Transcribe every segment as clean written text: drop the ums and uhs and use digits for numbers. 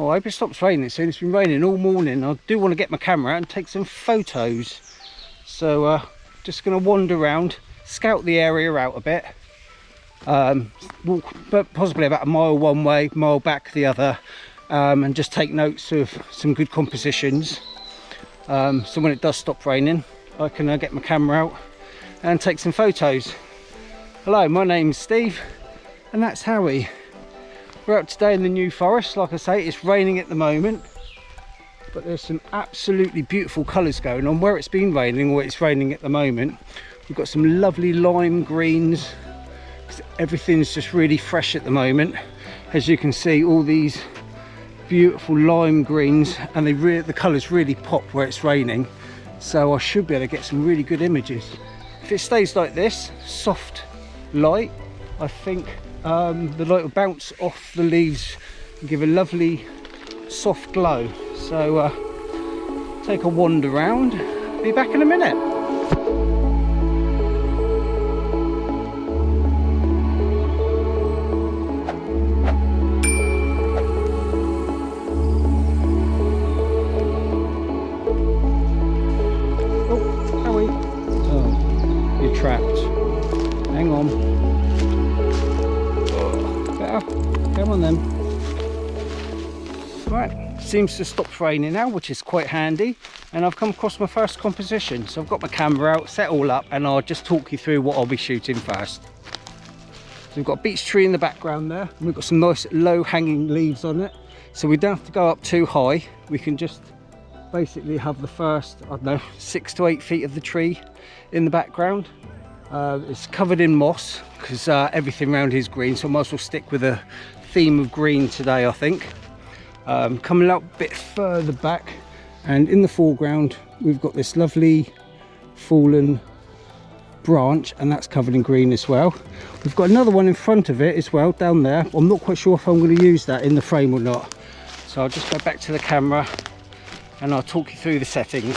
Oh, I hope it stops raining soon. It's been raining all morning. I do want to get my camera out and take some photos. So just going to wander around, scout the area out a bit. Walk but possibly about a mile one way, mile back the other, and just take notes of some good compositions. So when it does stop raining, I can get my camera out and take some photos. Hello, my name's Steve and that's Howie. We're out today in the New Forest. Like I say, it's raining at the moment, but there's some absolutely beautiful colours going on. Where it's been raining, or it's raining at the moment, we've got some lovely lime greens. Everything's just really fresh at the moment. As you can see, all these beautiful lime greens, and the colours really pop where it's raining. So I should be able to get some really good images. If it stays like this, soft light, I think the light will bounce off the leaves and give a lovely soft glow. So take a wander around, be back in a minute. Oh, Howie. Oh, you're trapped. Hang on. Better. Come on then. Right, seems to stop raining now, which is quite handy, and I've come across my first composition. So I've got my camera out, set all up, and I'll just talk you through what I'll be shooting first. So we've got a beech tree in the background there, and we've got some nice low hanging leaves on it, so we don't have to go up too high. We can just basically have the first, I don't know, 6 to 8 feet of the tree in the background. It's covered in moss because everything around is green, so I might as well stick with a theme of green today, I think. Coming out a bit further back, and in the foreground we've got this lovely fallen branch, and that's covered in green as well. We've got another one in front of it as well down there. I'm not quite sure if I'm going to use that in the frame or not, so I'll just go back to the camera and I'll talk you through the settings.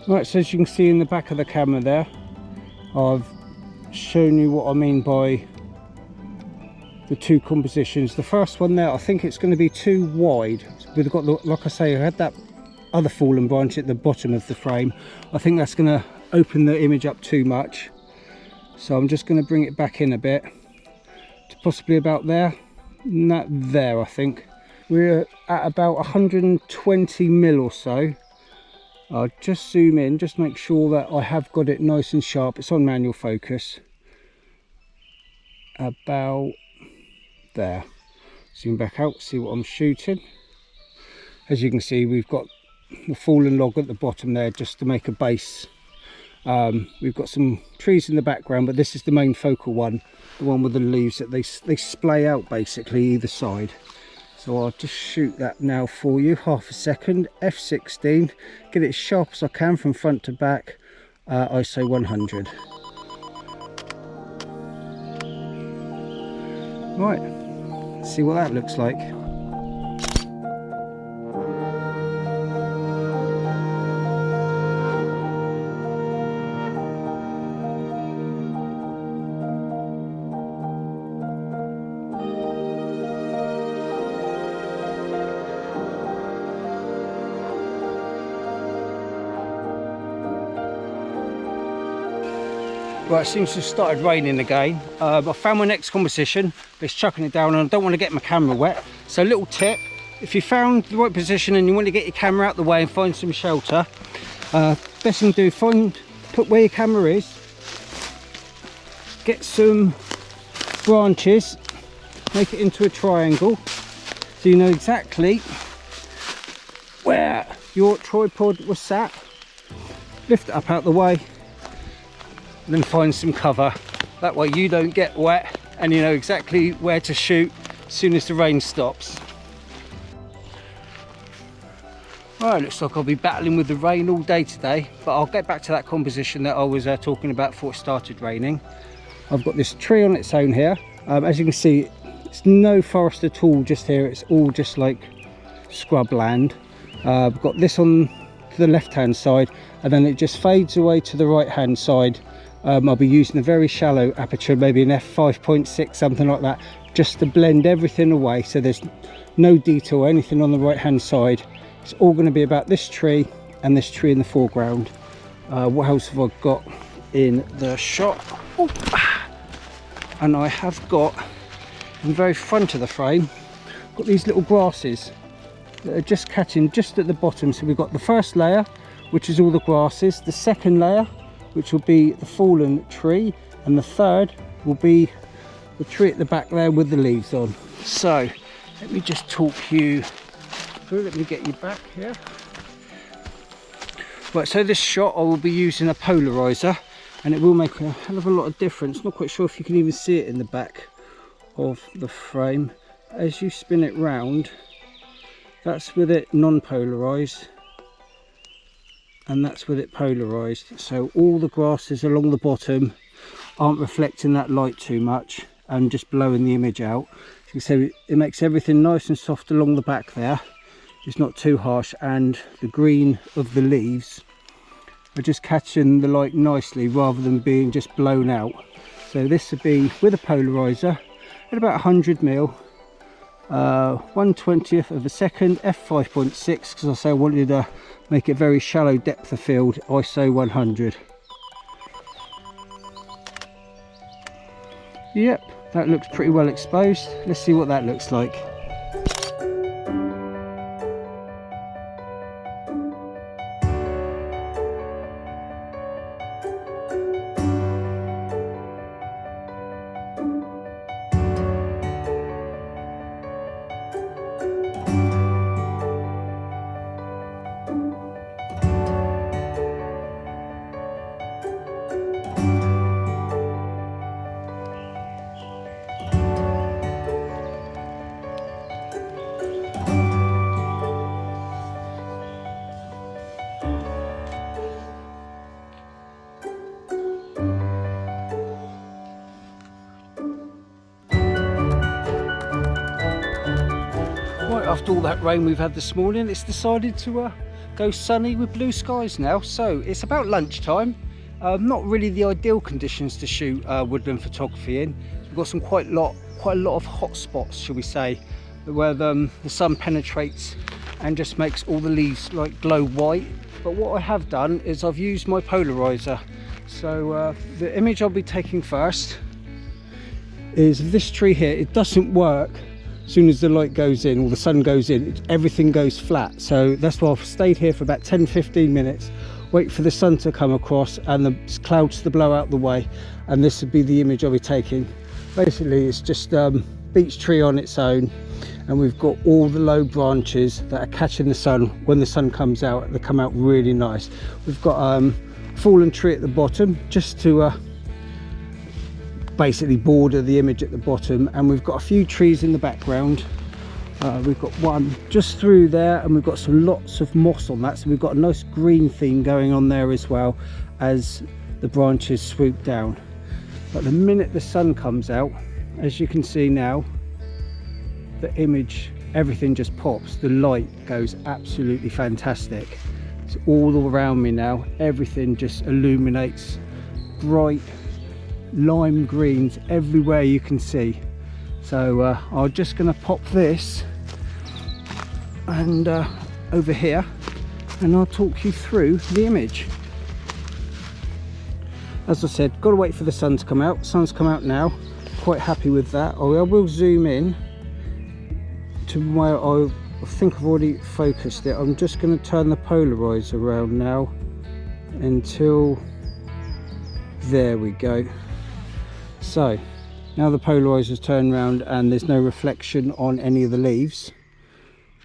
Right, so as you can see in the back of the camera there, I've shown you what I mean by the two compositions. The first one there, I think it's going to be too wide. We've got, like I say, I had that other fallen branch at the bottom of the frame. I think that's going to open the image up too much, so I'm just going to bring it back in a bit to possibly about there, not there. I think we're at about 120 mil or so. I'll just zoom in, just make sure that I have got it nice and sharp. It's on manual focus. About there. Zoom back out, see what I'm shooting. As you can see, we've got the fallen log at the bottom there just to make a base. We've got some trees in the background, but this is the main focal one, the one with the leaves that they splay out basically either side. So I'll just shoot that now for you, half a second, f16, get it as sharp as I can from front to back, ISO 100. Right, let's see what that looks like. Right, it seems to have started raining again. I found my next composition, but it's chucking it down and I don't want to get my camera wet. So little tip, if you found the right position and you want to get your camera out the way and find some shelter, best thing to do, put where your camera is, get some branches, make it into a triangle so you know exactly where your tripod was sat. Lift it up out the way, then find some cover. That way you don't get wet and you know exactly where to shoot as soon as the rain stops. Right, looks like I'll be battling with the rain all day today, but I'll get back to that composition that I was talking about before it started raining. I've got this tree on its own here. As you can see, it's no forest at all just here, it's all just like scrub land. I've got this on to the left hand side, and then it just fades away to the right hand side, I'll be using a very shallow aperture, maybe an f5.6, something like that, just to blend everything away so there's no detail or anything on the right hand side. It's all going to be about this tree and this tree in the foreground. What else have I got in the shot? Oh, and I have got, in the very front of the frame, got these little grasses that are just catching just at the bottom. So we've got the first layer, which is all the grasses, the second layer, which will be the fallen tree, and the third will be the tree at the back there with the leaves on. So let me just talk you through, let me get you back here. Right, so this shot I will be using a polarizer, and it will make a hell of a lot of difference. Not quite sure if you can even see it in the back of the frame. As you spin it round, that's with it non-polarized, and that's with it polarized. So all the grasses along the bottom aren't reflecting that light too much and just blowing the image out. So you can see it makes everything nice and soft along the back there. It's not too harsh, and the green of the leaves are just catching the light nicely rather than being just blown out. So this would be with a polarizer at about 100mm, 1/20th of a second, f5.6, because I say I wanted to make it very shallow depth of field, ISO 100. Yep, that looks pretty well exposed. Let's see what that looks like. After all that rain we've had this morning, it's decided to go sunny with blue skies now. So it's about lunchtime. Not really the ideal conditions to shoot woodland photography in. We've got some quite a lot of hot spots, shall we say, where the sun penetrates and just makes all the leaves like glow white. But what I have done is I've used my polarizer. So the image I'll be taking first is this tree here. It doesn't work as soon as the light goes in or the sun goes in, everything goes flat. So that's why I've stayed here for about 10-15 minutes, wait for the sun to come across and the clouds to blow out the way, and this would be the image I'll be taking. Basically it's just beech tree on its own, and we've got all the low branches that are catching the sun. When the sun comes out, they come out really nice. We've got fallen tree at the bottom just to basically border the image at the bottom, and we've got a few trees in the background. We've got one just through there, and we've got some lots of moss on that, so we've got a nice green theme going on there as well as the branches swoop down. But the minute the sun comes out, as you can see now, the image, everything just pops. The light goes absolutely fantastic. It's all around me now, everything just illuminates bright lime greens everywhere you can see. So I'm just going to pop this and over here, and I'll talk you through the image. As I said, got to wait for the sun to come out. Sun's come out now, quite happy with that. I will zoom in to where I think I've already focused it. I'm just going to turn the polarizer around now until there we go. So now the polarizer's turned around and there's no reflection on any of the leaves.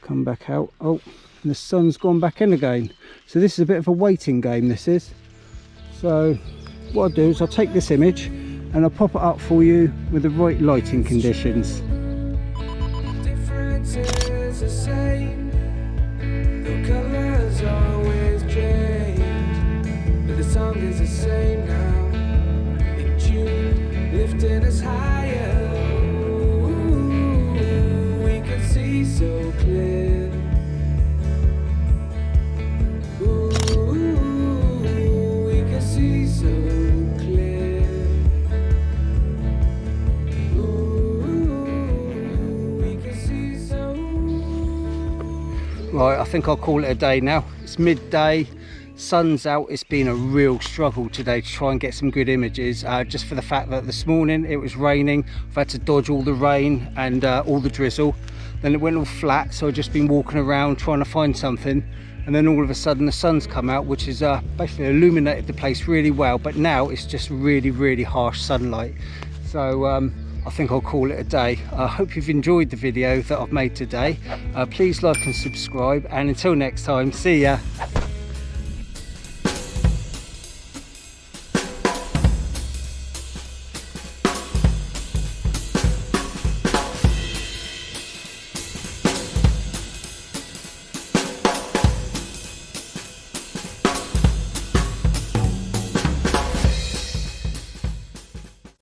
Come back out. Oh, and the sun's gone back in again. So this is a bit of a waiting game, this is. So what I'll do is I'll take this image and I'll pop it up for you with the right lighting conditions. Differences the same, the colors always change, but the song is the same now. In June, lifting us higher, ooh, we can see so clear. Ooh, we can see so clear. think I'll call it a day now. It's midday, sun's out. It's been a real struggle today to try and get some good images, just for the fact that this morning it was raining. I've had to dodge all the rain and all the drizzle. Then it went all flat, so I've just been walking around trying to find something, and then all of a sudden the sun's come out, which has basically illuminated the place really well. But now it's just really harsh sunlight, so I think I'll call it a day. I hope you've enjoyed the video that I've made today. Please like and subscribe, and until next time, see ya.